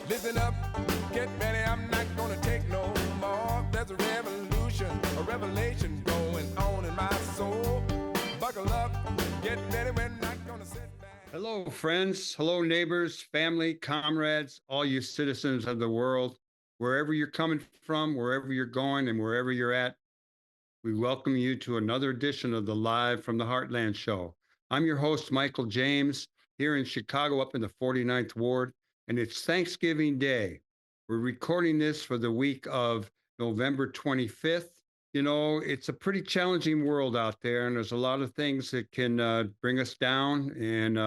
Listen up, get ready, I'm not gonna take no more. There's a revolution, a revelation going on in my soul. Buckle up, get ready, we're not gonna sit back. Hello, friends. Hello, neighbors, family, comrades, all you citizens of the world. Wherever you're coming from, wherever you're going, and wherever you're at, we welcome you to another edition of the Live from the Heartland show. I'm your host, Michael James, here in Chicago, up in the 49th Ward, and it's Thanksgiving Day. We're recording this for the week of November 25th. You know, it's a pretty challenging world out there, and there's a lot of things that can bring us down and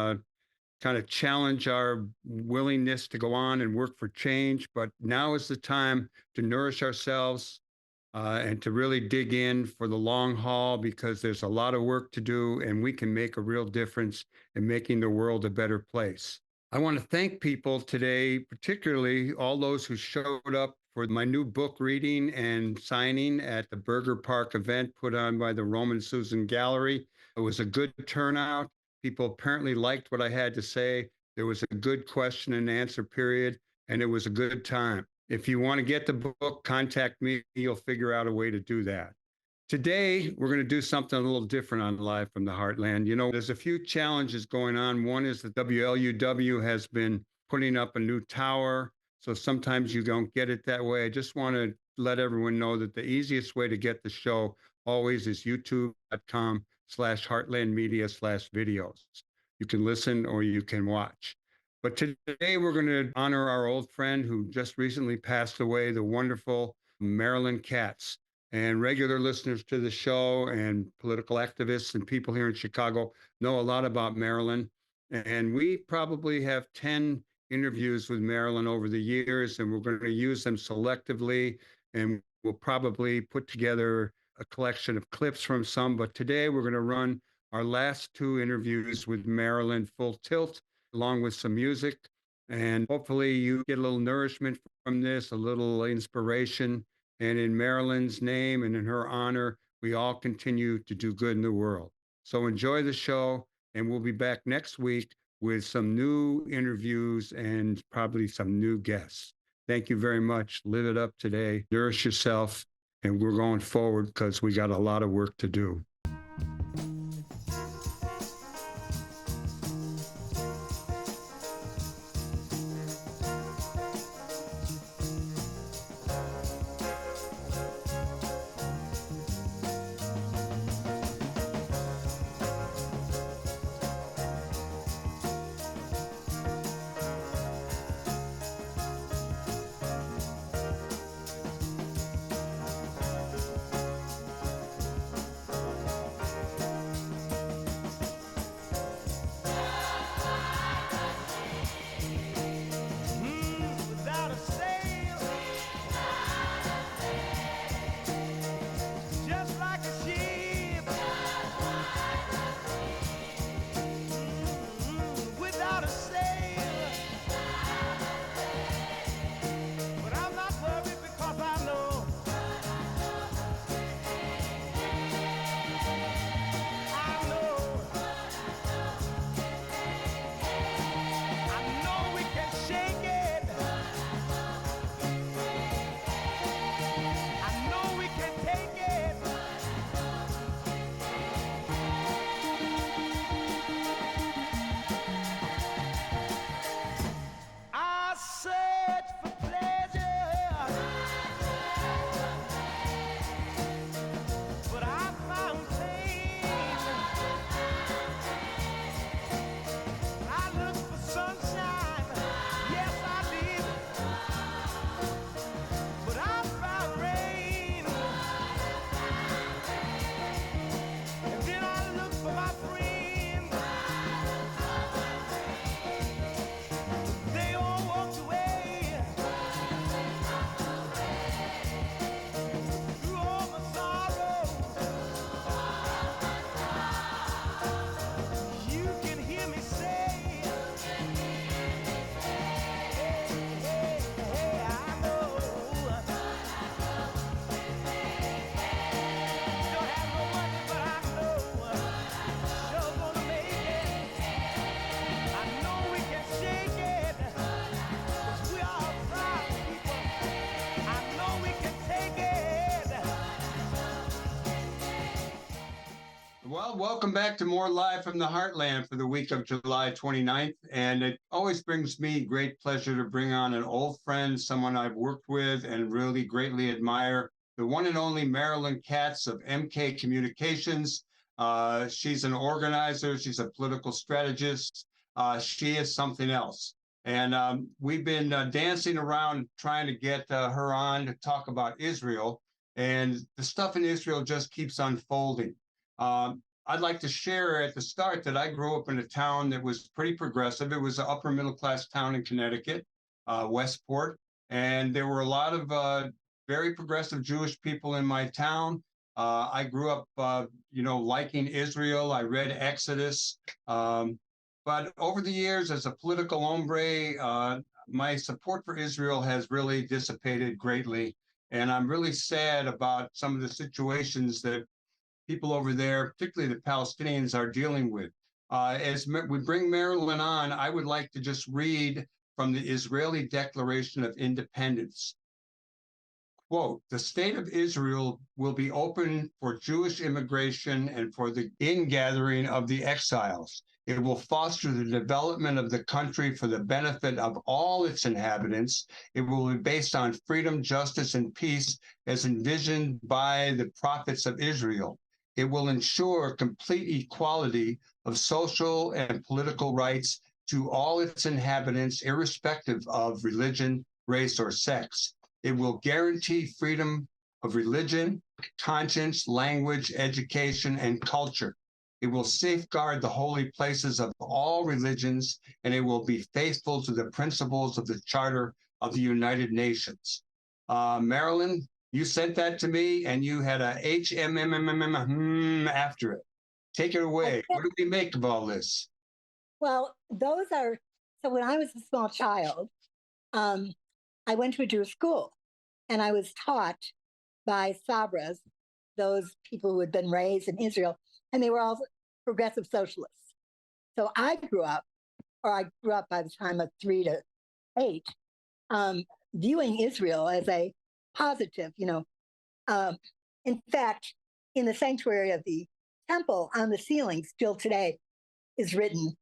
kind of challenge our willingness to go on and work for change. But now is the time to nourish ourselves and to really dig in for the long haul, because there's a lot of work to do and we can make a real difference in making the world a better place. I want to thank people today, particularly all those who showed up for my new book reading and signing at the Burger Park event put on by the Roman Susan Gallery. It was a good turnout. People apparently liked what I had to say. There was a good question and answer period, and it was a good time. If you want to get the book, contact me. You'll figure out a way to do that. Today, we're going to do something a little different on Live from the Heartland. You know, there's a few challenges going on. One is that WLUW has been putting up a new tower, so sometimes you don't get it that way. I just want to let everyone know that the easiest way to get the show always is youtube.com/heartlandmedia/videos. You can listen or you can watch. But today we're going to honor our old friend who just recently passed away, the wonderful Marilyn Katz. And regular listeners to the show and political activists and people here in Chicago know a lot about Marilyn. And we probably have 10 interviews with Marilyn over the years, and we're going to use them selectively. And we'll probably put together a collection of clips from some. But today we're going to run our last two interviews with Marilyn full tilt, along with some music. And hopefully you get a little nourishment from this, a little inspiration. And in Marilyn's name and in her honor, we all continue to do good in the world. So enjoy the show, and we'll be back next week with some new interviews and probably some new guests. Thank you very much. Live it up today. Nourish yourself, and we're going forward because we got a lot of work to do. welcome back to more Live from the Heartland for the week of July 29th. And it always brings me great pleasure to bring on an old friend, someone I've worked with and really greatly admire, the one and only Marilyn Katz of MK Communications. She's an organizer. She's a political strategist. She is something else. And we've been dancing around trying to get her on to talk about Israel. And the stuff in Israel just keeps unfolding. I'd like to share at the start that I grew up in a town that was pretty progressive. It was an upper middle class town in Connecticut, Westport, and there were a lot of very progressive Jewish people in my town. I grew up, liking Israel. I read Exodus. But over the years, as a political hombre, my support for Israel has really dissipated greatly. And I'm really sad about some of the situations that people over there, particularly the Palestinians, are dealing with. As we bring Marilyn on, I would like to just read from the Israeli Declaration of Independence. Quote, the state of Israel will be open for Jewish immigration and for the ingathering of the exiles. It will foster the development of the country for the benefit of all its inhabitants. It will be based on freedom, justice, and peace as envisioned by the prophets of Israel. It will ensure complete equality of social and political rights to all its inhabitants, irrespective of religion, race, or sex. It will guarantee freedom of religion, conscience, language, education, and culture. It will safeguard the holy places of all religions, and it will be faithful to the principles of the Charter of the United Nations. Marilyn, you sent that to me, and you had a after it. Take it away. What do we make of all this? Well, so when I was a small child, I went to a Jewish school, and I was taught by Sabras, those people who had been raised in Israel, and they were all progressive socialists. So I grew up by the time of 3 to 8, viewing Israel as a positive, in fact, in the sanctuary of the temple on the ceiling still today is written,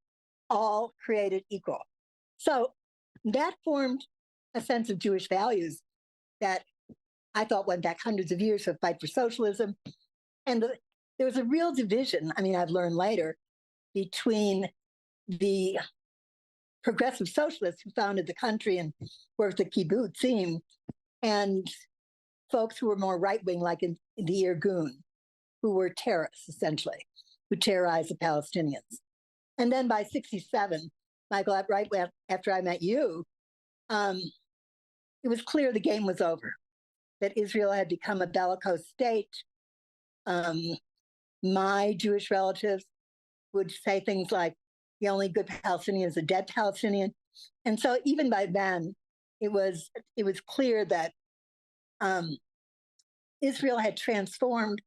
all created equal. So that formed a sense of Jewish values that I thought went back hundreds of years to fight for socialism. And there was a real division, I've learned later, between the progressive socialists who founded the country and worked the kibbutzim and folks who were more right-wing, like in the Irgun, who were terrorists, essentially, who terrorized the Palestinians. And then by 1967, Michael, right after I met you, it was clear the game was over, that Israel had become a bellicose state. My Jewish relatives would say things like, the only good Palestinian is a dead Palestinian. And so even by then, it was clear that Israel had transformed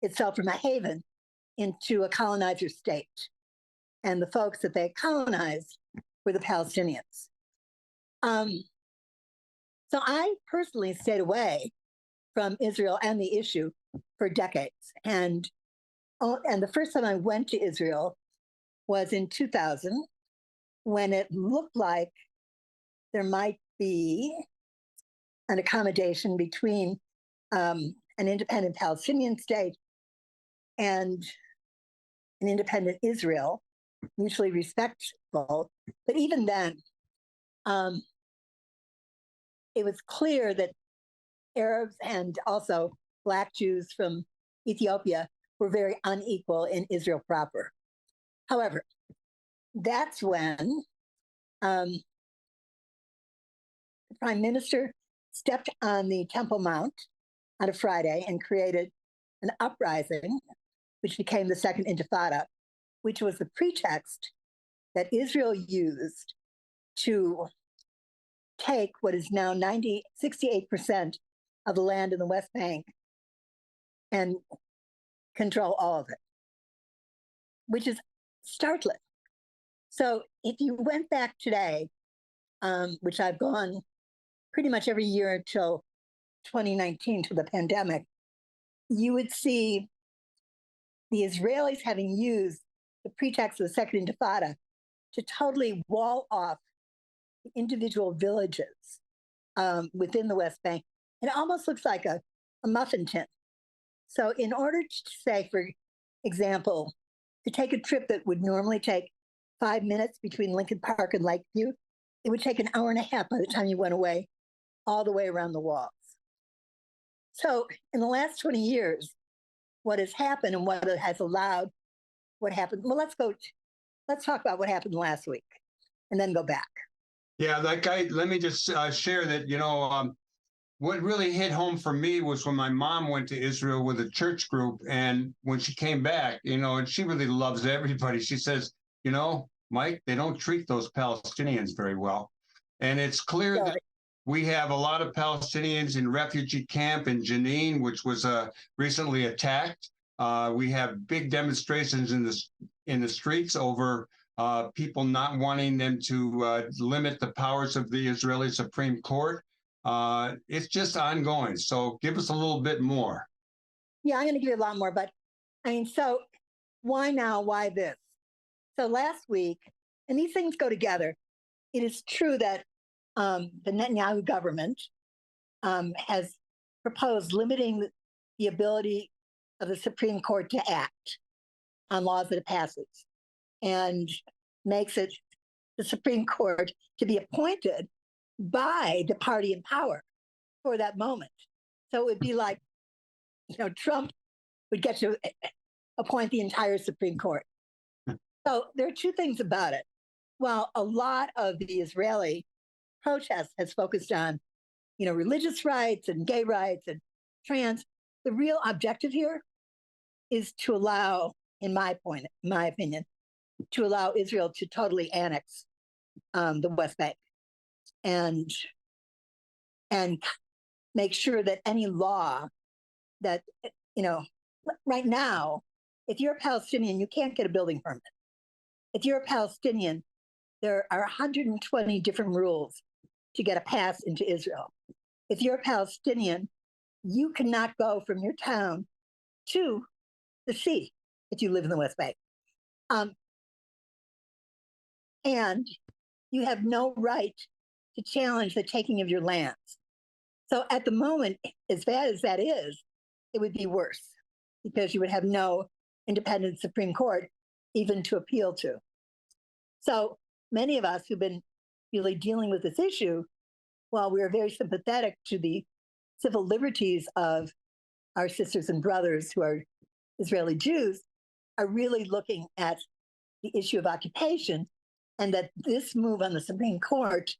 itself from a haven into a colonizer state. And the folks that they colonized were the Palestinians. So I personally stayed away from Israel and the issue for decades. And the first time I went to Israel was in 2000, when it looked like there might be an accommodation between an independent Palestinian state and an independent Israel, mutually respectful. But even then, it was clear that Arabs and also Black Jews from Ethiopia were very unequal in Israel proper. However, that's when the Prime Minister stepped on the Temple Mount on a Friday and created an uprising, which became the Second Intifada, which was the pretext that Israel used to take what is now 68% of the land in the West Bank and control all of it, which is startling. So if you went back today, which I've gone pretty much every year until 2019, to the pandemic, you would see the Israelis having used the pretext of the Second Intifada to totally wall off the individual villages within the West Bank. It almost looks like a muffin tin. So in order to say, for example, to take a trip that would normally take 5 minutes between Lincoln Park and Lakeview, it would take an hour and a half by the time you went away, all the way around the walls. So in the last 20 years, what has happened and what has allowed what happened, well, let's talk about what happened last week and then go back. Yeah, let me just share that, what really hit home for me was when my mom went to Israel with a church group. And when she came back, and she really loves everybody, she says, Mike, they don't treat those Palestinians very well. And it's clear that we have a lot of Palestinians in refugee camp in Jenin, which was recently attacked. We have big demonstrations in the streets over people not wanting them to limit the powers of the Israeli Supreme Court. It's just ongoing. So give us a little bit more. Yeah, I'm going to give you a lot more, but so why now? Why this? So last week, and these things go together, it is true that the Netanyahu government has proposed limiting the ability of the Supreme Court to act on laws that it passes and makes it the Supreme Court to be appointed by the party in power for that moment. So it would be like, Trump would get to appoint the entire Supreme Court. So there are two things about it. While a lot of the Israeli protest has focused on, religious rights and gay rights and trans, the real objective here is to allow, in my opinion, to allow Israel to totally annex the West Bank and make sure that any law that, right now, if you're a Palestinian, you can't get a building permit. If you're a Palestinian, there are 120 different rules to get a pass into Israel. If you're a Palestinian, you cannot go from your town to the sea if you live in the West Bank. And you have no right to challenge the taking of your lands. So at the moment, as bad as that is, it would be worse because you would have no independent Supreme Court even to appeal to. So many of us who've been really dealing with this issue, while we're very sympathetic to the civil liberties of our sisters and brothers who are Israeli Jews, are really looking at the issue of occupation, and that this move on the Supreme Court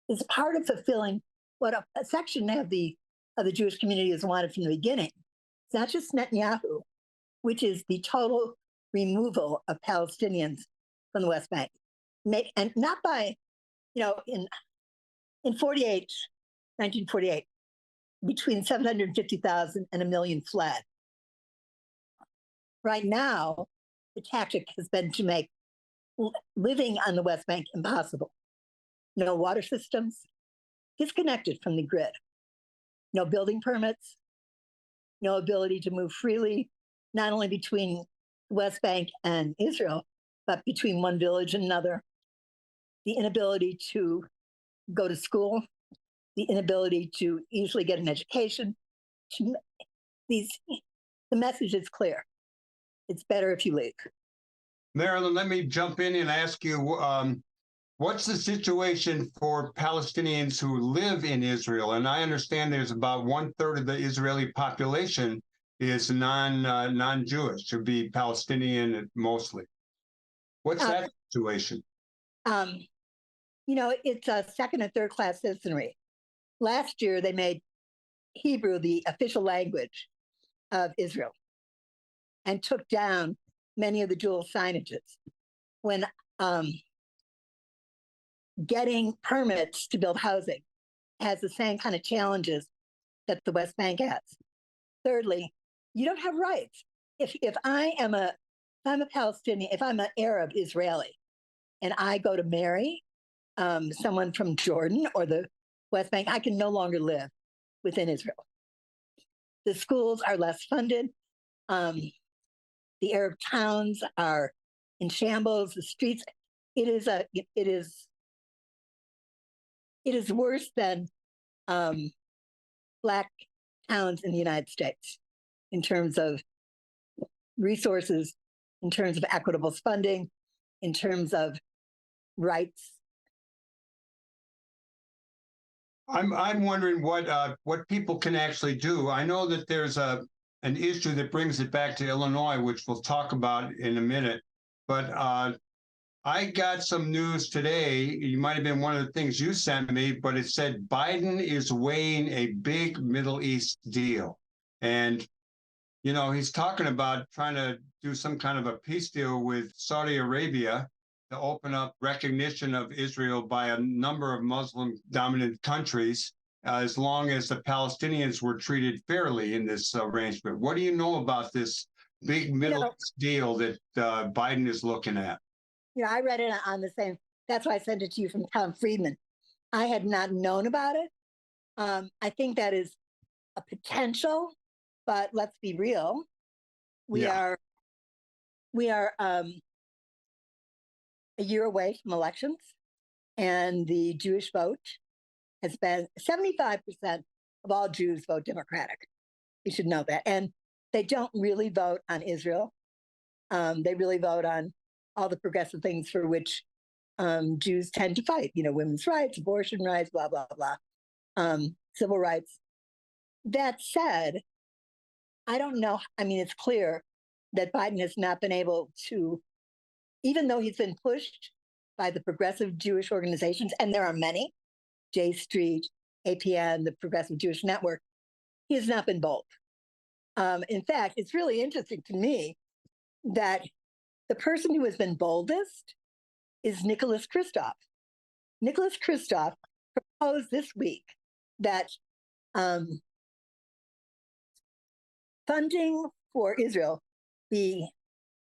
is part of fulfilling what a section of the Jewish community has wanted from the beginning. It's not just Netanyahu, which is the total removal of Palestinians from the West Bank. And not by, in 1948, between 750,000 and 1 million fled. Right now, the tactic has been to make living on the West Bank impossible. No water systems, disconnected from the grid. No building permits, no ability to move freely, not only between the West Bank and Israel, but between one village and another. The inability to go to school, the inability to easily get an education. The message is clear. It's better if you leave. Marilyn, let me jump in and ask you, what's the situation for Palestinians who live in Israel? And I understand there's about 1/3 of the Israeli population is non-Jewish, to be Palestinian mostly. What's that situation? It's a second and third class citizenry. Last year, they made Hebrew the official language of Israel and took down many of the dual signages. When getting permits to build housing has the same kind of challenges that the West Bank has. Thirdly, you don't have rights. If I'm a Palestinian, if I'm an Arab Israeli, and I go to marry someone from Jordan or the West Bank, I can no longer live within Israel. The schools are less funded. The Arab towns are in shambles. The streets. It is worse than Black towns in the United States in terms of resources, in terms of equitable funding, in terms of rights. I'm wondering what people can actually do. I know that there's an issue that brings it back to Illinois, which we'll talk about in a minute. But I got some news today. You might have been one of the things you sent me, but it said Biden is weighing a big Middle East deal. And, you know, he's talking about trying to do some kind of a peace deal with Saudi Arabia to open up recognition of Israel by a number of Muslim-dominant countries, as long as the Palestinians were treated fairly in this arrangement. What do you know about this big Middle East deal that Biden is looking at? You know, I read it on the same. That's why I sent it to you from Tom Friedman. I had not known about it. I think that is a potential, but let's be real. We are a year away from elections, and the Jewish vote has been 75% of all Jews vote Democratic. You should know that. And they don't really vote on Israel. They really vote on all the progressive things for which Jews tend to fight, you know, women's rights, abortion rights, blah, blah, blah, civil rights. That said, I don't know. I mean, it's clear that Biden has not been able to, even though he's been pushed by the progressive Jewish organizations, and there are many, J Street, APN, the Progressive Jewish Network, he has not been bold. In fact, it's really interesting to me that the person who has been boldest is Nicholas Kristof. Nicholas Kristof proposed this week that funding for Israel be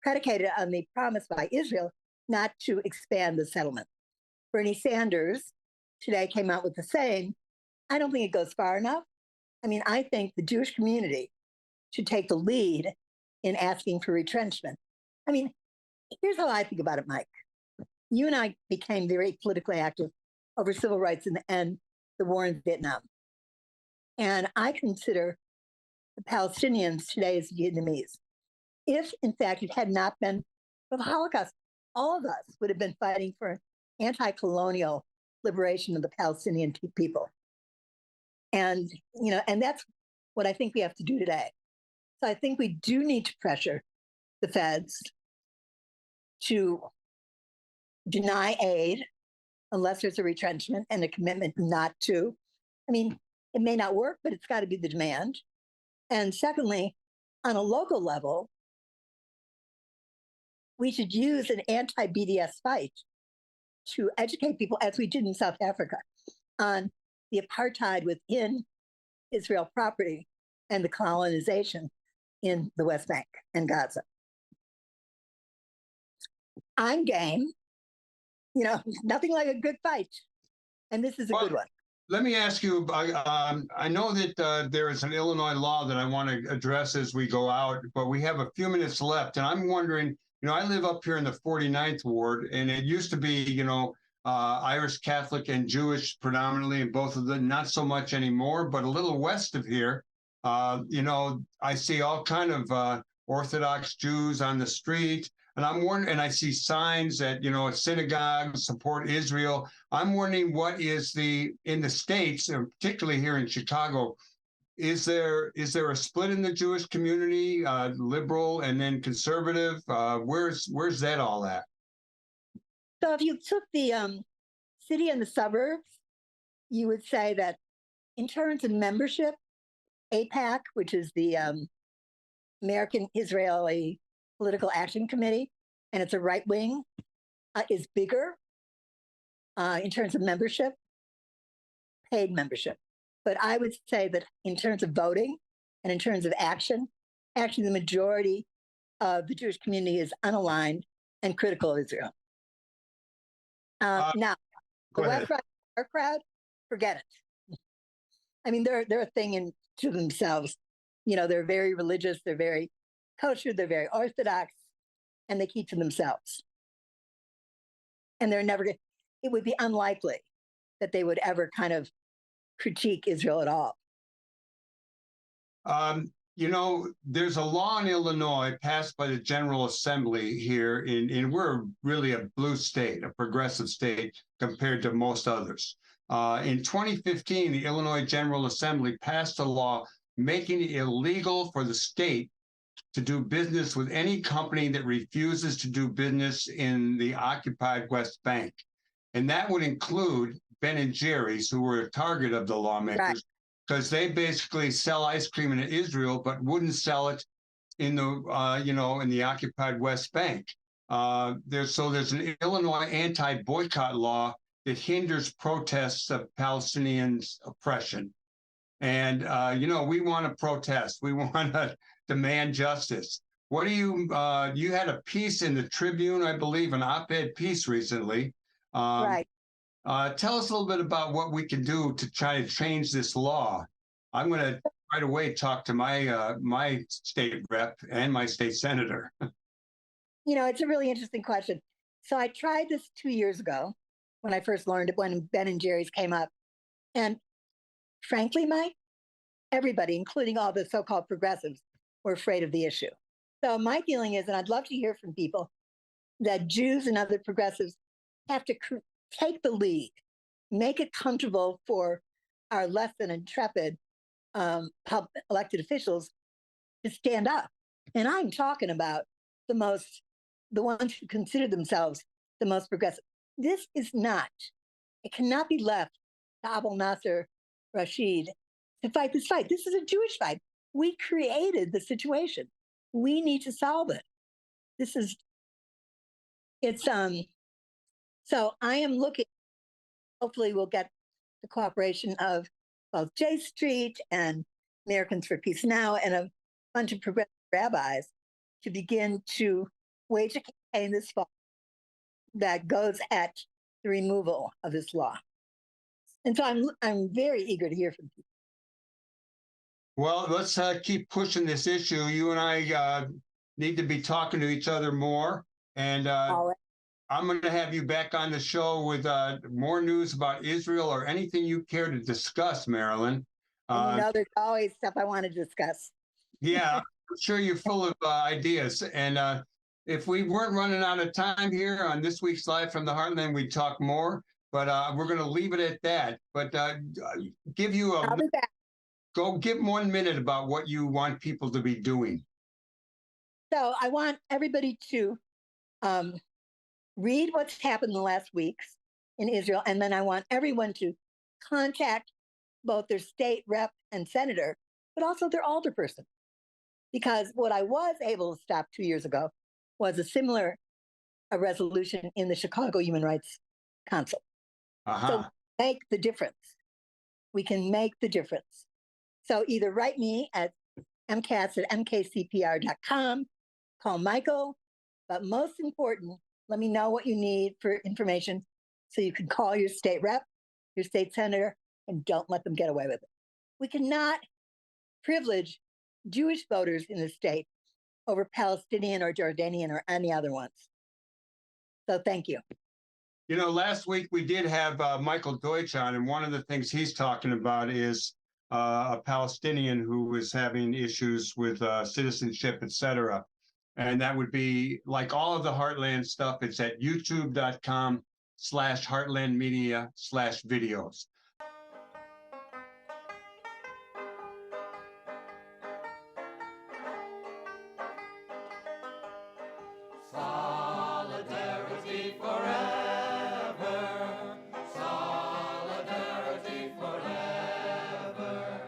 predicated on the promise by Israel not to expand the settlement. Bernie Sanders today came out with the same. I don't think it goes far enough. I mean, I think the Jewish community should take the lead in asking for retrenchment. I mean, here's how I think about it, Mike. You and I became very politically active over civil rights and the war in Vietnam. And I consider the Palestinians today as Vietnamese. If, in fact, it had not been for the Holocaust, all of us would have been fighting for anti-colonial liberation of the Palestinian people. And, you know, and that's what I think we have to do today. So I think we do need to pressure the feds to deny aid unless there's a retrenchment and a commitment not to. I mean, it may not work, but it's got to be the demand. And secondly, on a local level, we should use an anti-BDS fight to educate people, as we did in South Africa, on the apartheid within Israel property and the colonization in the West Bank and Gaza. I'm game. You know, nothing like a good fight. And this is a good one. Let me ask you, I know that there is an Illinois law that I want to address as we go out, but we have a few minutes left. And I'm wondering, you know, I live up here in the 49th Ward, and it used to be, you know, Irish Catholic and Jewish predominantly, and both of them, not so much anymore, but a little west of here, you know, I see all kind of Orthodox Jews on the street. And I'm wondering, and I see signs that, you know, synagogues support Israel. I'm wondering what is in the States, and particularly here in Chicago, is there a split in the Jewish community, liberal and then conservative? Where's that all at? So if you took the city and the suburbs, you would say that in terms of membership, AIPAC, which is the American Israeli Political Action Committee, and it's a right wing, is bigger in terms of membership, paid membership. But I would say that in terms of voting and in terms of action, actually the majority of the Jewish community is unaligned and critical of Israel. Now, the West Side crowd, forget it. I mean, they're a thing to themselves. You know, they're very religious. They're very kosher, they're very orthodox, and they keep to themselves. And they're never, it would be unlikely that they would ever kind of critique Israel at all. You know, there's a law in Illinois passed by the General Assembly here in we're really a blue state, a progressive state compared to most others. In 2015, the Illinois General Assembly passed a law making it illegal for the state to do business with any company that refuses to do business in the occupied West Bank. And that would include Ben & Jerry's, who were a target of the lawmakers, because they basically sell ice cream in Israel, but wouldn't sell it in the, in the occupied West Bank. There's an Illinois anti-boycott law that hinders protests of Palestinians' oppression. And, we want to protest. We want to demand justice. What do you had a piece in the Tribune, I believe, an op-ed piece recently. Right. Tell us a little bit about what we can do to try to change this law. I'm going to right away talk to my state rep and my state senator. It's a really interesting question. So I tried this 2 years ago when I first learned it, when Ben & Jerry's came up. And frankly, Mike, everybody, including all the so-called progressives, were afraid of the issue. So my feeling is, and I'd love to hear from people, that Jews and other progressives have to take the lead, make it comfortable for our less than intrepid elected officials to stand up. And I'm talking about the ones who consider themselves the most progressive. This is not, it cannot be left to Abdel Nasser Rashid to fight this fight. This is a Jewish fight. We created the situation. We need to solve it. So I am looking, hopefully we'll get the cooperation of both J Street and Americans for Peace Now and a bunch of progressive rabbis to begin to wage a campaign this fall that goes at the removal of this law. And so I'm very eager to hear from people. Well, let's keep pushing this issue. You and I need to be talking to each other more. And I'm going to have you back on the show with more news about Israel or anything you care to discuss, Marilyn. There's always stuff I want to discuss. Yeah, I'm sure you're full of ideas. And if we weren't running out of time here on this week's Live from the Heartland, we'd talk more. But we're going to leave it at that. But give you I'll be back. Go give 1 minute about what you want people to be doing. So I want everybody to read what's happened in the last weeks in Israel. And then I want everyone to contact both their state rep and senator, but also their alderperson. Because what I was able to stop 2 years ago was a resolution in the Chicago Human Rights Council. So make the difference. We can make the difference. So either write me at mkatz@mkcpr.com, call Michael, but most important, let me know what you need for information so you can call your state rep, your state senator, and don't let them get away with it. We cannot privilege Jewish voters in the state over Palestinian or Jordanian or any other ones. So thank you. Last week we did have Michael Deutsch on, and one of the things he's talking about is a Palestinian who was having issues with citizenship, etc. And that would be like all of the Heartland stuff. It's at youtube.com/heartlandmedia/videos. Solidarity forever. Solidarity forever.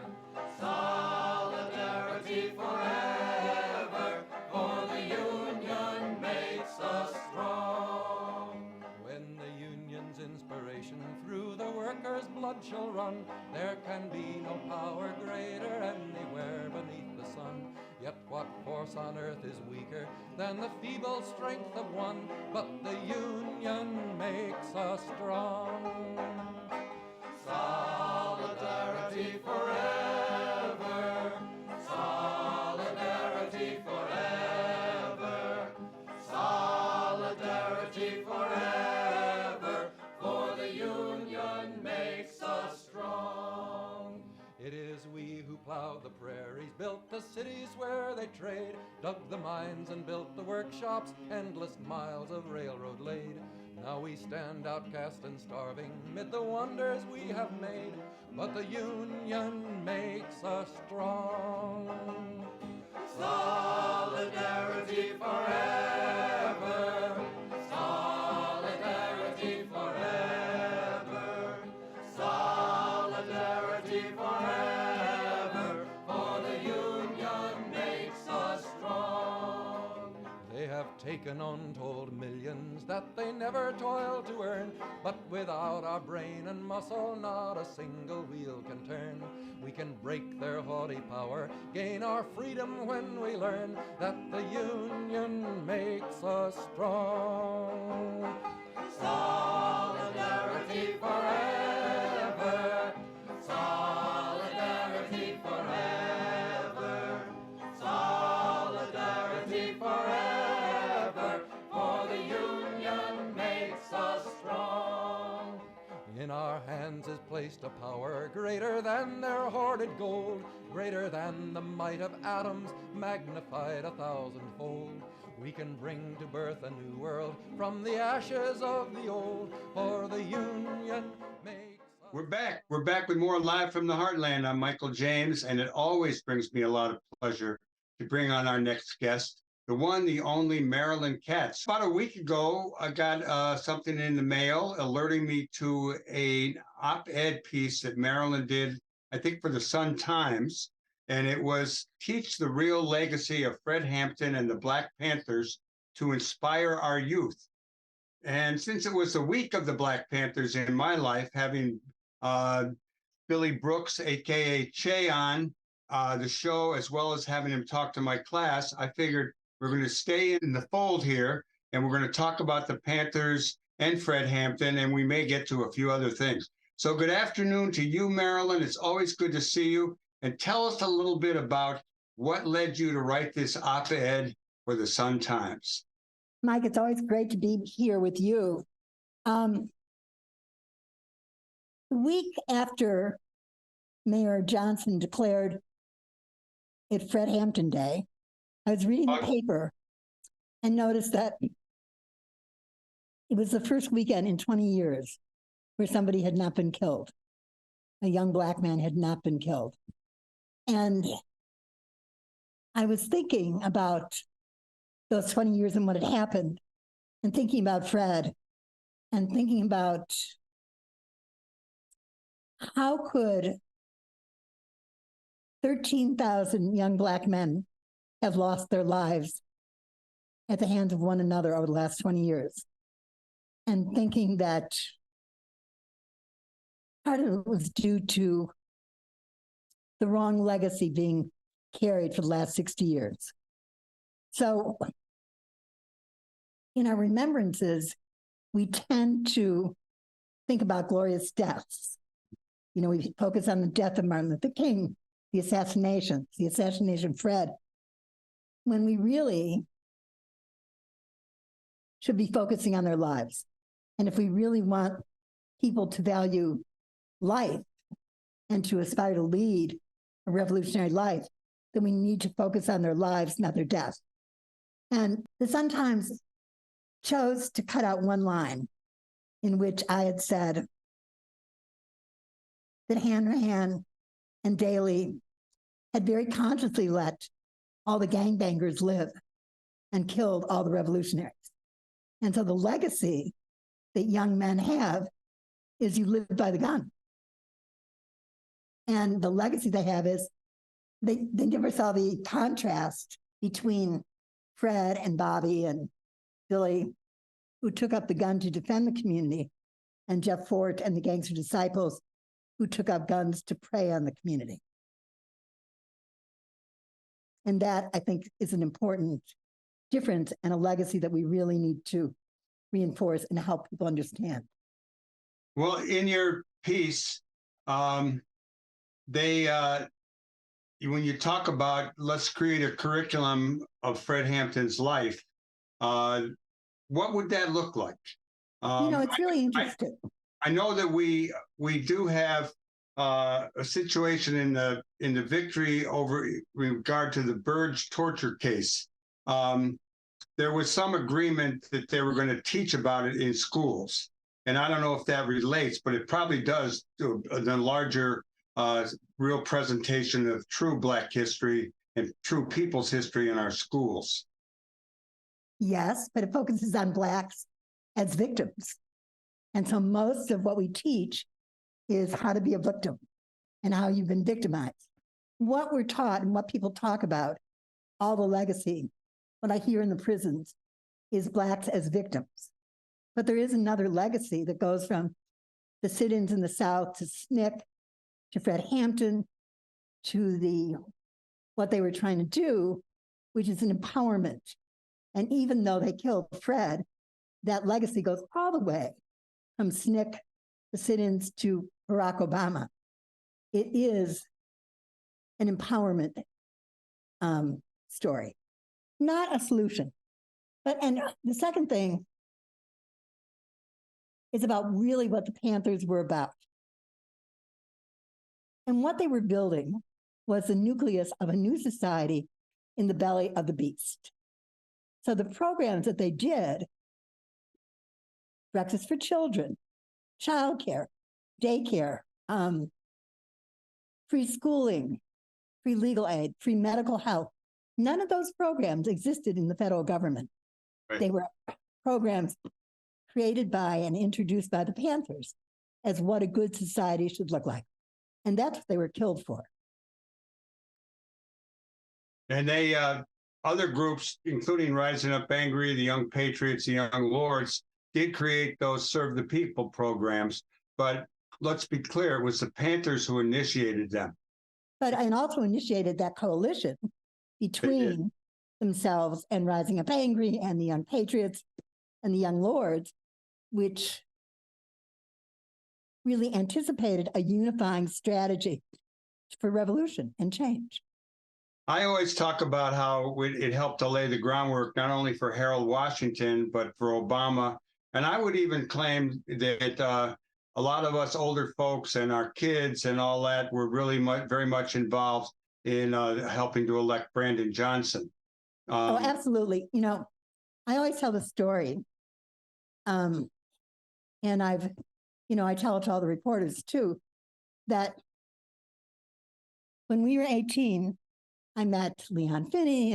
Solidarity forever. For the union makes us strong. When the union's inspiration through the workers' blood shall run, there can be no power greater anywhere beneath the sun. Yet what force on earth is weaker than the feeble strength of one? But the union makes us strong. Solidarity forever. Solidarity forever. union makes us strong. It is we who plowed the prairies, built the cities where they trade, dug the mines and built the workshops, endless miles of railroad laid. Now we stand outcast and starving mid the wonders we have made, but the union makes us strong. Solidarity forever, solidarity forever, solidarity forever, for the union makes us strong. They have taken untold millions that they never toiled to earn, but without our brain and muscle not a single wheel can turn. We can break their haughty power, gain our freedom when we learn that the union makes us strong. Solidarity forever, solidarity forever, solidarity forever, for the union makes us strong. In our hands is placed a power greater than their hoarded gold, greater than the might of atoms, magnified 1,000-fold. We can bring to birth a new world from the ashes of the old, for the union makes us... We're back. We're back with more Live from the Heartland. I'm Michael James, and it always brings me a lot of pleasure to bring on our next guest, the one, the only Marilyn Katz. About a week ago, I got something in the mail alerting me to an op-ed piece that Marilyn did, I think, for the Sun-Times, and it was Teach the Real Legacy of Fred Hampton and the Black Panthers to Inspire Our Youth. And since it was the week of the Black Panthers in my life, having Billy Brooks, a.k.a. Che, on the show, as well as having him talk to my class, I figured we're going to stay in the fold here, and we're going to talk about the Panthers and Fred Hampton, and we may get to a few other things. So good afternoon to you, Marilyn. It's always good to see you. And tell us a little bit about what led you to write this op-ed for the Sun-Times. Mike, it's always great to be here with you. The week after Mayor Johnson declared it Fred Hampton Day, I was reading the paper and noticed that it was the first weekend in 20 years where somebody had not been killed. A young Black man had not been killed. And I was thinking about those 20 years and what had happened, and thinking about Fred, and thinking about how could 13,000 young Black men have lost their lives at the hands of one another over the last 20 years. And thinking that part of it was due to the wrong legacy being carried for the last 60 years. So in our remembrances, we tend to think about glorious deaths. You know, we focus on the death of Martin Luther King, the assassination of Fred, when we really should be focusing on their lives. And if we really want people to value life and to aspire to lead a revolutionary life, then we need to focus on their lives, not their death. And the Sun-Times chose to cut out one line in which I had said that Hanrahan and Daley had very consciously let all the gangbangers live and killed all the revolutionaries. And so the legacy that young men have is you live by the gun. And the legacy they have is they never saw the contrast between Fred and Bobby and Billy, who took up the gun to defend the community, and Jeff Fort and the gangster disciples, who took up guns to prey on the community. And that, I think, is an important difference and a legacy that we really need to reinforce and help people understand. Well, in your piece, when you talk about let's create a curriculum of Fred Hampton's life, what would that look like? It's really interesting. I know that we do have a situation in the victory over in regard to the Burge torture case. There was some agreement that they were going to teach about it in schools, and I don't know if that relates, but it probably does to the larger real presentation of true Black history and true people's history in our schools. Yes, but it focuses on Blacks as victims. And so most of what we teach is how to be a victim and how you've been victimized. What we're taught and what people talk about, all the legacy, what I hear in the prisons is Blacks as victims. But there is another legacy that goes from the sit-ins in the South to SNCC, to Fred Hampton, to what they were trying to do, which is an empowerment. And even though they killed Fred, that legacy goes all the way from SNCC, the sit-ins, to Barack Obama. It is an empowerment story, not a solution. And the second thing is about really what the Panthers were about. And what they were building was the nucleus of a new society in the belly of the beast. So the programs that they did, breakfast for children, childcare, daycare, free schooling, free legal aid, free medical health, none of those programs existed in the federal government. Right. They were programs created by and introduced by the Panthers as what a good society should look like. And that's what they were killed for. And they, other groups, including Rising Up Angry, the Young Patriots, the Young Lords, did create those Serve the People programs. But let's be clear, it was the Panthers who initiated them. And also initiated that coalition between themselves and Rising Up Angry and the Young Patriots and the Young Lords, which really anticipated a unifying strategy for revolution and change. I always talk about how it helped to lay the groundwork not only for Harold Washington, but for Obama. And I would even claim that a lot of us older folks and our kids and all that were really very much involved in helping to elect Brandon Johnson. Oh, absolutely. You know, I always tell the story. And I tell it to all the reporters too, that when we were 18, I met Leon Finney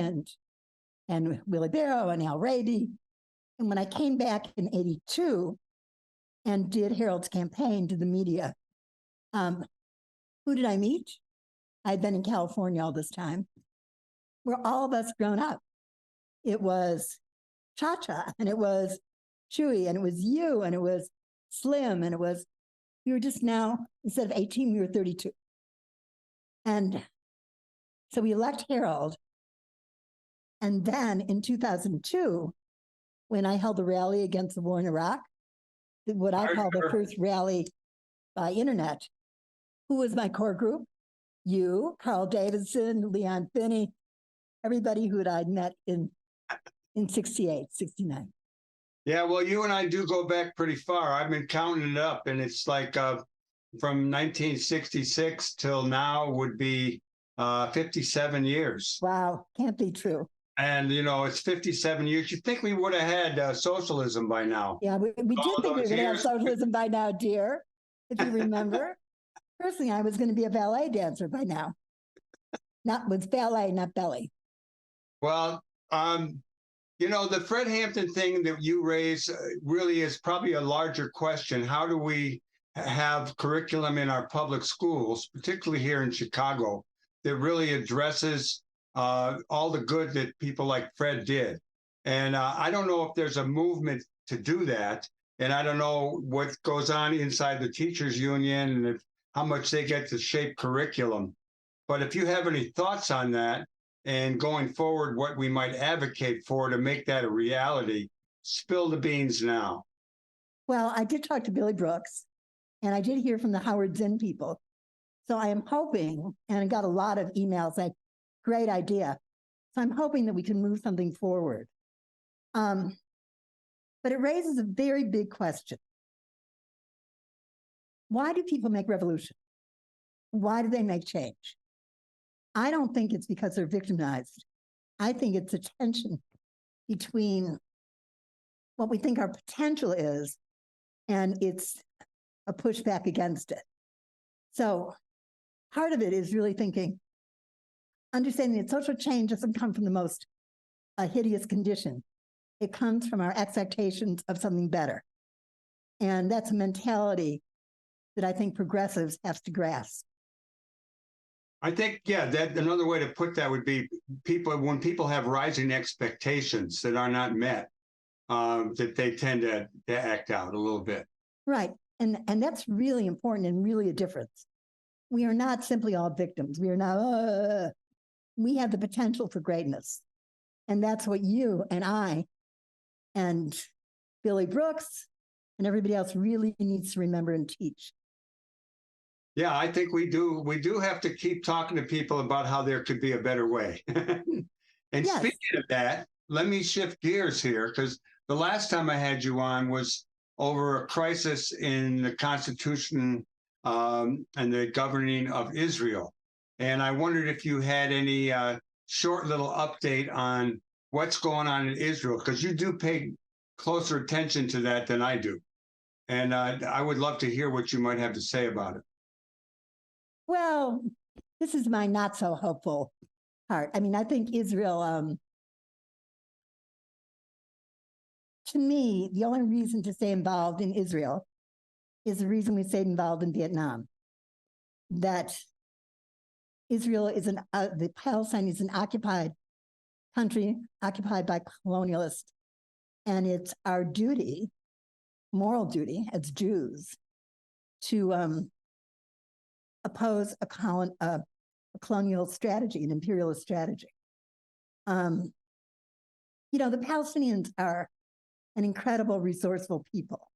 and Willie Barrow and Al Raby. And when I came back in 82 and did Harold's campaign to the media, who did I meet? I'd been in California all this time. We're all of us grown up. It was Cha-Cha, and it was Chewy, and it was you, and it was Slim, and we were just now, instead of 18, we were 32. And so we elect Harold. And then in 2002, when I held the rally against the war in Iraq, what I call the first rally by internet, who was my core group? You, Carl Davidson, Leon Finney, everybody who I'd met in 68, 69. Yeah, well, you and I do go back pretty far. I've been counting it up, and it's like from 1966 till now would be 57 years. Wow, can't be true. And, it's 57 years. You'd think we would have had socialism by now. Yeah, we did think we were going to have socialism by now, dear, if you remember. Personally, I was going to be a ballet dancer by now. Not with ballet, not belly. Well, the Fred Hampton thing that you raise really is probably a larger question. How do we have curriculum in our public schools, particularly here in Chicago, that really addresses all the good that people like Fred did? And I don't know if there's a movement to do that. And I don't know what goes on inside the teachers union and how much they get to shape curriculum. But if you have any thoughts on that, and going forward, what we might advocate for to make that a reality, spill the beans now. Well, I did talk to Billy Brooks, and I did hear from the Howard Zinn people. So I am hoping, and I got a lot of emails like, great idea. So I'm hoping that we can move something forward. But it raises a very big question. why do people make revolution? Why do they make change? I don't think it's because they're victimized. I think it's a tension between what we think our potential is and it's a pushback against it. So part of it is really thinking, understanding that social change doesn't come from the most hideous condition. It comes from our expectations of something better. And that's a mentality that I think progressives have to grasp. I think, yeah, that another way to put that would be when people have rising expectations that are not met, that they tend to act out a little bit. Right. And that's really important and really a difference. We are not simply all victims. We are not, we have the potential for greatness. And that's what you and I and Billy Brooks and everybody else really needs to remember and teach. Yeah, I think we do. We do have to keep talking to people about how there could be a better way. And Yes. Speaking of that, let me shift gears here, because the last time I had you on was over a crisis in the Constitution and the governing of Israel. And I wondered if you had any short little update on what's going on in Israel, because you do pay closer attention to that than I do. And I would love to hear what you might have to say about it. Well, this is my not so hopeful part. I mean, I think Israel, to me, the only reason to stay involved in Israel is the reason we stayed involved in Vietnam. That Israel is the Palestine is an occupied country, occupied by colonialists. And it's our duty, moral duty as Jews, to oppose a colonial strategy, an imperialist strategy. The Palestinians are an incredible, resourceful people.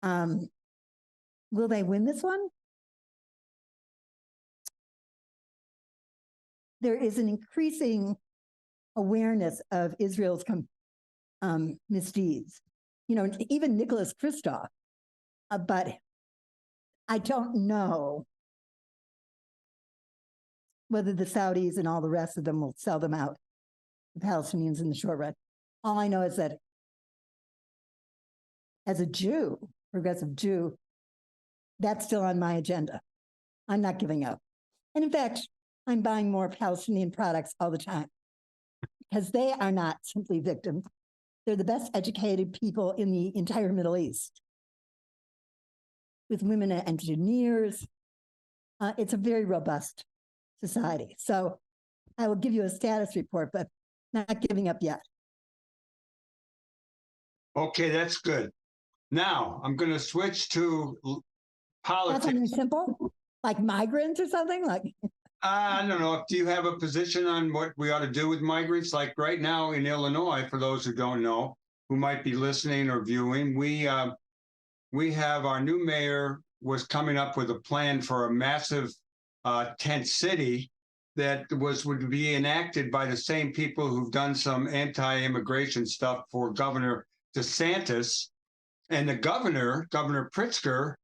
Will they win this one? There is an increasing awareness of Israel's misdeeds. Even Nicholas Kristof, but I don't know whether the Saudis and all the rest of them will sell them out, the Palestinians in the short run. All I know is that as a Jew, progressive Jew, that's still on my agenda. I'm not giving up. And in fact, I'm buying more Palestinian products all the time because they are not simply victims. They're the best educated people in the entire Middle East, with women engineers. It's a very robust society. So I will give you a status report, but not giving up yet. Okay, that's good. Now I'm going to switch to politics. That's something simple, like migrants or something like. I don't know. Do you have a position on what we ought to do with migrants? Like right now in Illinois, for those who don't know, who might be listening or viewing, we have our new mayor was coming up with a plan for a massive tent city that would be enacted by the same people who've done some anti-immigration stuff for Governor DeSantis. And the Governor Pritzker,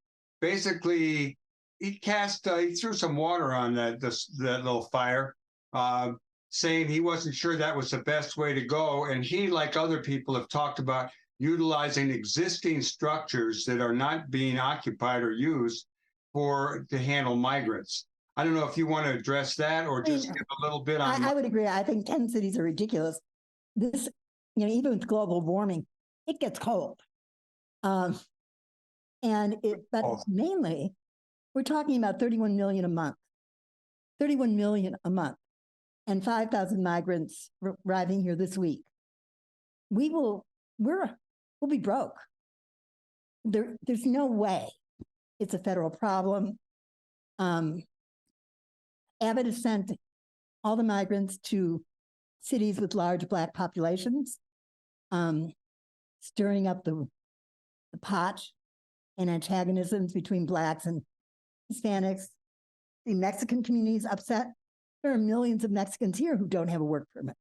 basically he threw some water on that little fire, saying he wasn't sure that was the best way to go. And he, like other people, have talked about utilizing existing structures that are not being occupied or used to handle migrants. I don't know if you want to address that or just give a little bit on. I would agree. I think 10 cities are ridiculous. This, even with global warming, it gets cold. But mainly, we're talking about 31 million a month. 31 million a month, and 5,000 migrants arriving here this week. We'll be broke. There's no way it's a federal problem. Abbott has sent all the migrants to cities with large Black populations, stirring up the pot and antagonisms between Blacks and Hispanics. The Mexican community is upset. There are millions of Mexicans here who don't have a work permit.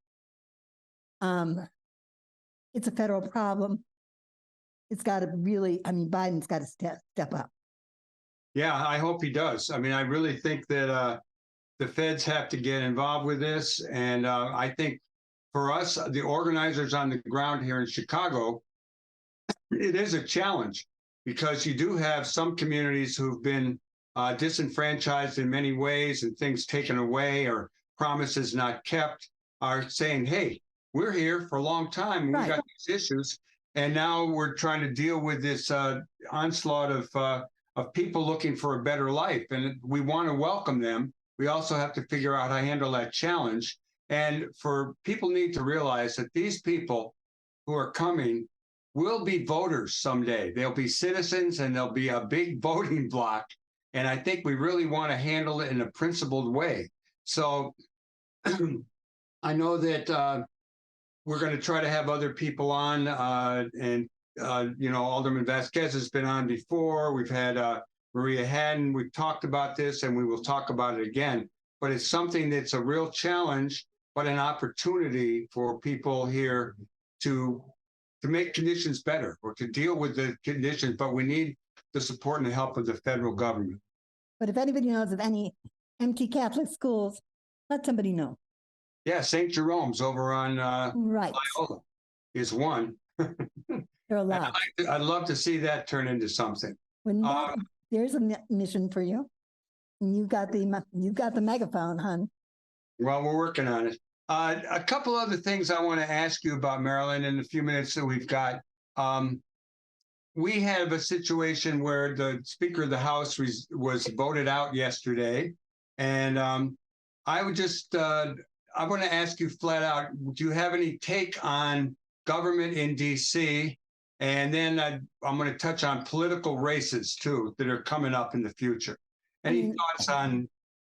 It's a federal problem. It's got to really, Biden's got to step up. Yeah, I hope he does. I mean, I really think that the feds have to get involved with this. And I think for us, the organizers on the ground here in Chicago, it is a challenge because you do have some communities who've been disenfranchised in many ways and things taken away or promises not kept are saying, hey, we're here for a long time. We've got these issues. And now we're trying to deal with this onslaught of people looking for a better life. And we want to welcome them. We also have to figure out how to handle that challenge. And for people need to realize that these people who are coming will be voters someday. They'll be citizens and there'll be a big voting bloc. And I think we really want to handle it in a principled way. So I know that we're going to try to have other people on Alderman Vasquez has been on before. We've had Maria Haddon. We've talked about this and we will talk about it again. But it's something that's a real challenge, but an opportunity for people here to make conditions better or to deal with the conditions. But we need the support and the help of the federal government. But if anybody knows of any empty Catholic schools, let somebody know. Yeah, St. Jerome's over on right. Loyola is one. There are a lot. I'd love to see that turn into something. There's a mission for you. And you've got the megaphone, hon. Well, we're working on it. A couple other things I want to ask you about, Marilyn, in the few minutes that we've got. We have a situation where the Speaker of the House was voted out yesterday. And I would just, I want to ask you flat out, do you have any take on government in D.C.? And then I'm going to touch on political races, too, that are coming up in the future. Any thoughts on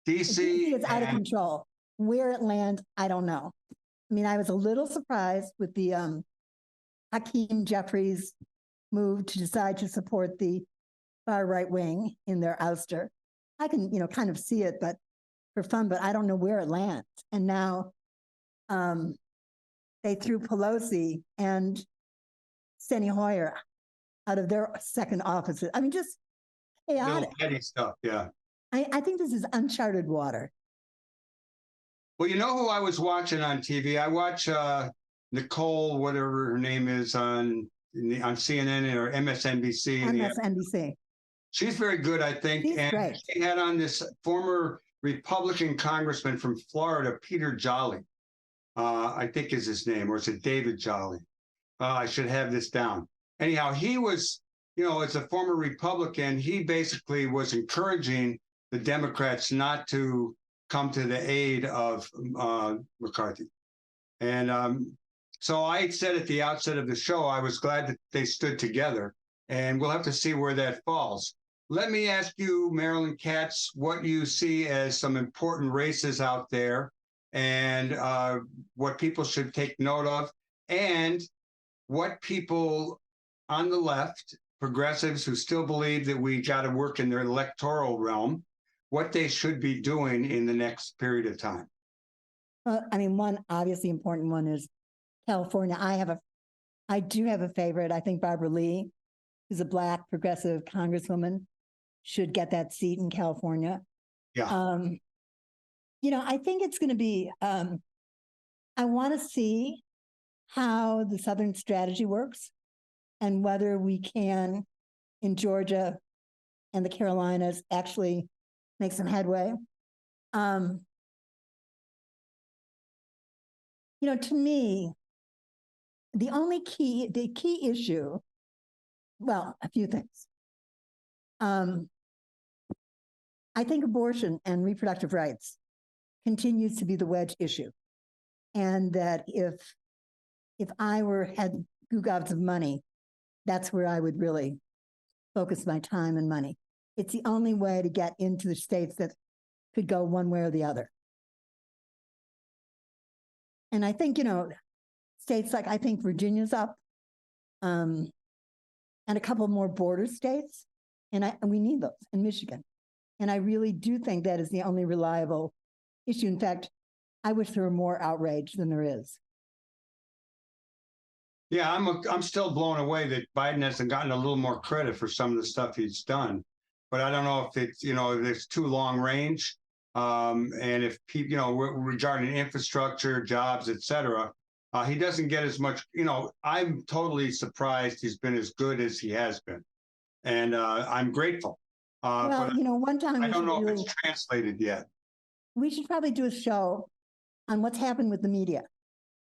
D.C.? D.C. is out of control. Where it lands, I don't know. I mean, I was a little surprised with the Hakeem Jeffries move to decide to support the far right wing in their ouster. I can, kind of see it, but for fun, but I don't know where it lands. And now they threw Pelosi and Steny Hoyer out of their second offices. I mean, just chaotic. Petty stuff, yeah. I think this is uncharted water. Well, you know who I was watching on TV? I watch Nicole, whatever her name is, on CNN or MSNBC. MSNBC. She's very good, I think. She's great. She had on this former Republican congressman from Florida, Peter Jolly, I think is his name, or is it David Jolly? I should have this down. Anyhow, he was, as a former Republican, he basically was encouraging the Democrats not to come to the aid of McCarthy. And so I said at the outset of the show, I was glad that they stood together, and we'll have to see where that falls. Let me ask you, Marilyn Katz, what you see as some important races out there and what people should take note of, and what people on the left, progressives who still believe that we got to work in their electoral realm, what they should be doing in the next period of time. Well, I mean, one obviously important one is California. I do have a favorite. I think Barbara Lee, who's a Black progressive congresswoman, should get that seat in California. Yeah. I think it's going to be, I want to see how the Southern strategy works and whether we can, in Georgia and the Carolinas, actually make some headway. To me, the key issue, well, a few things. I think abortion and reproductive rights continues to be the wedge issue. And that if I had gobs of money, that's where I would really focus my time and money. It's the only way to get into the states that could go one way or the other. And I think, states like, I think Virginia's up, and a couple more border states, and we need those, in Michigan. And I really do think that is the only reliable issue. In fact, I wish there were more outrage than there is. Yeah, I'm still blown away that Biden hasn't gotten a little more credit for some of the stuff he's done. but I don't know if it's, if it's too long range. And if people, regarding infrastructure, jobs, et cetera, he doesn't get as much, I'm totally surprised he's been as good as he has been. And I'm grateful. Well, but one time I don't know if it's translated yet. we should probably do a show on what's happened with the media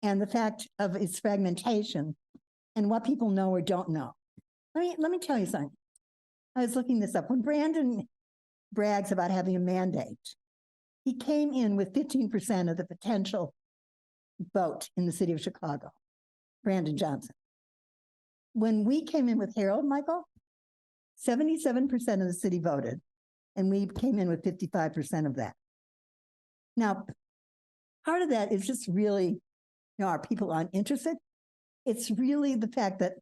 and the fact of its fragmentation and what people know or don't know. Let me tell you something. I was looking this up. When Brandon brags about having a mandate, he came in with 15% of the potential vote in the city of Chicago, Brandon Johnson. When we came in with Harold, Michael, 77% of the city voted, and we came in with 55% of that. Now, part of that is just really, are people uninterested? It's really the fact that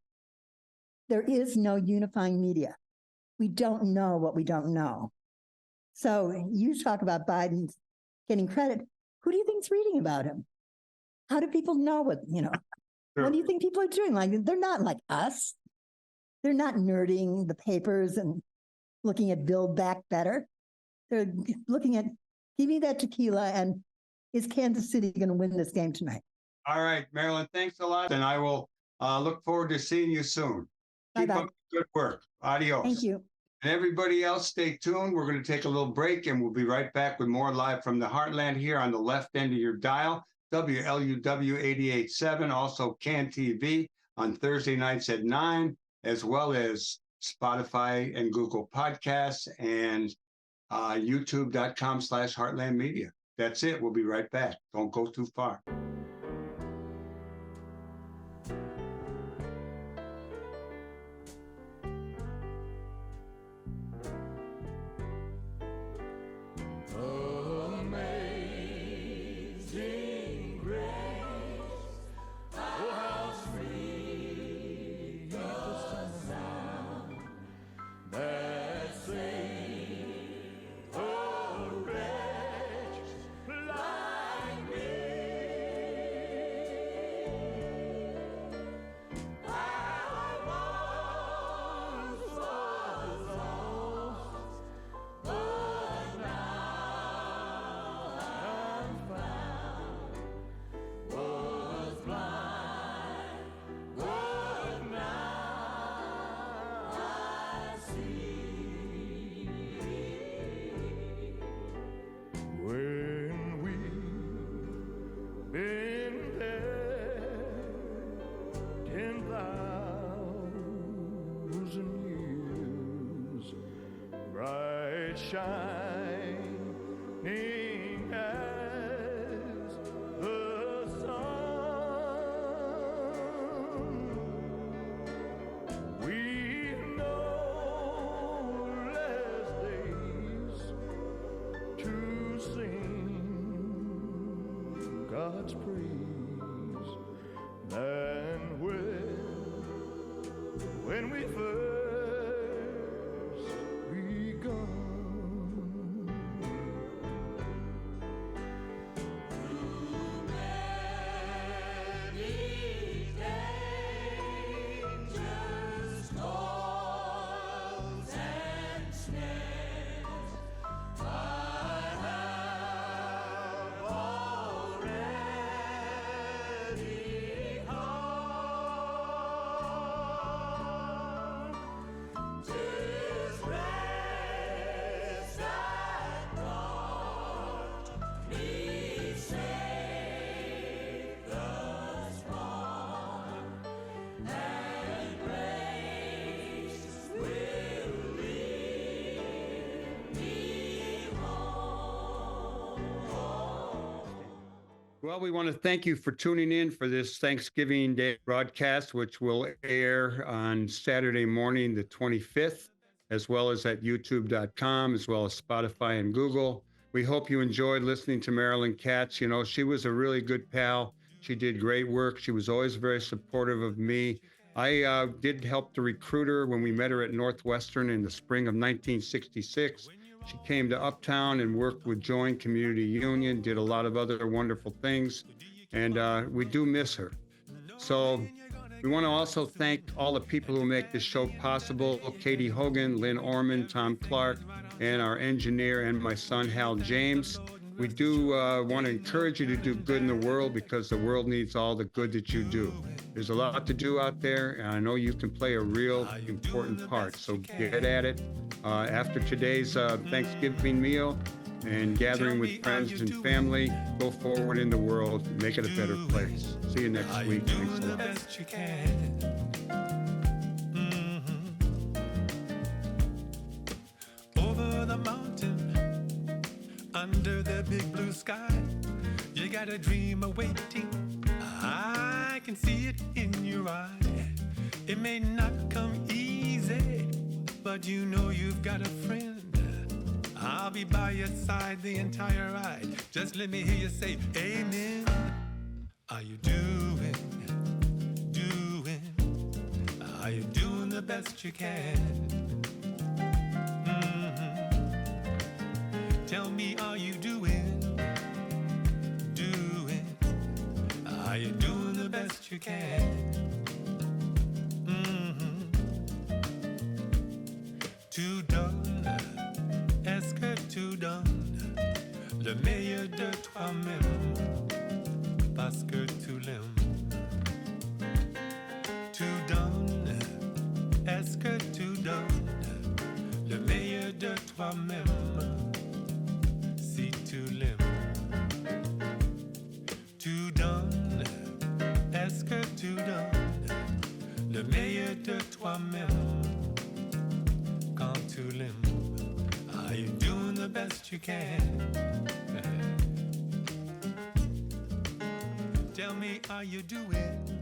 there is no unifying media. We don't know what we don't know. So you talk about Biden getting credit. Who do you think's reading about him? How do people know what, Sure. What do you think people are doing? Like, they're not like us. They're not nerding the papers and looking at Build Back Better. They're looking at, give me that tequila, and is Kansas City going to win this game tonight? All right, Marilyn, thanks a lot. And I will look forward to seeing you soon. Keep Bye-bye. up the good work. Adios. Thank you. And everybody else, stay tuned. We're going to take a little break, and we'll be right back with more live from the Heartland here on the left end of your dial, WLUW 88.7, also CAN TV on Thursday nights at 9, as well as Spotify and Google Podcasts and youtube.com/Heartland Media. That's it. We'll be right back. Don't go too far. Amazing grace, oh how sweet the sound that saved a wretch like me. I once was lost, but now I'm found. Was blind, but now I see. When we've been there 10,000 years, bright shining as the sun, we know less days to sing God's praise than when we first begun. Well, we want to thank you for tuning in for this Thanksgiving Day broadcast, which will air on Saturday morning, the 25th, as well as at youtube.com, as well as Spotify and Google. We hope you enjoyed listening to Marilyn Katz. She was a really good pal. She did great work. She was always very supportive of me. I did help to recruit her when we met her at Northwestern in the spring of 1966. She came to Uptown and worked with Joint Community Union, did a lot of other wonderful things, and we do miss her. So We want to also thank all the people who make this show possible: Katie Hogan, Lynn Orman, Tom Clark, and our engineer and my son, Hal James. We do want to encourage you to do good in the world, because the world needs all the good that you do. There's a lot to do out there, and I know you can play a real important part. So get at it. After today's Thanksgiving meal and gathering with friends and family, go forward in the world, make it a better place. See you next week. Thanks a lot. Over the mountain, under the big blue sky, you got a dream awaiting. I can see it in your eye. It may not come easy, but you know you've got a friend. I'll be by your side the entire ride. Just let me hear you say amen. Are you doing? Are you doing the best you can? Tell me, are you doing? Are you doing the best you can? Tout donne, est-ce que tu donnes le meilleur de toi-même parce que tu l'aimes? Tu donnes, est-ce que tu donnes le meilleur de toi-même si tu l'aimes? Tu donnes, est-ce que tu donnes le meilleur de toi-même quand tu l'aimes? Are you doing the best you can? Tell me, are you doing?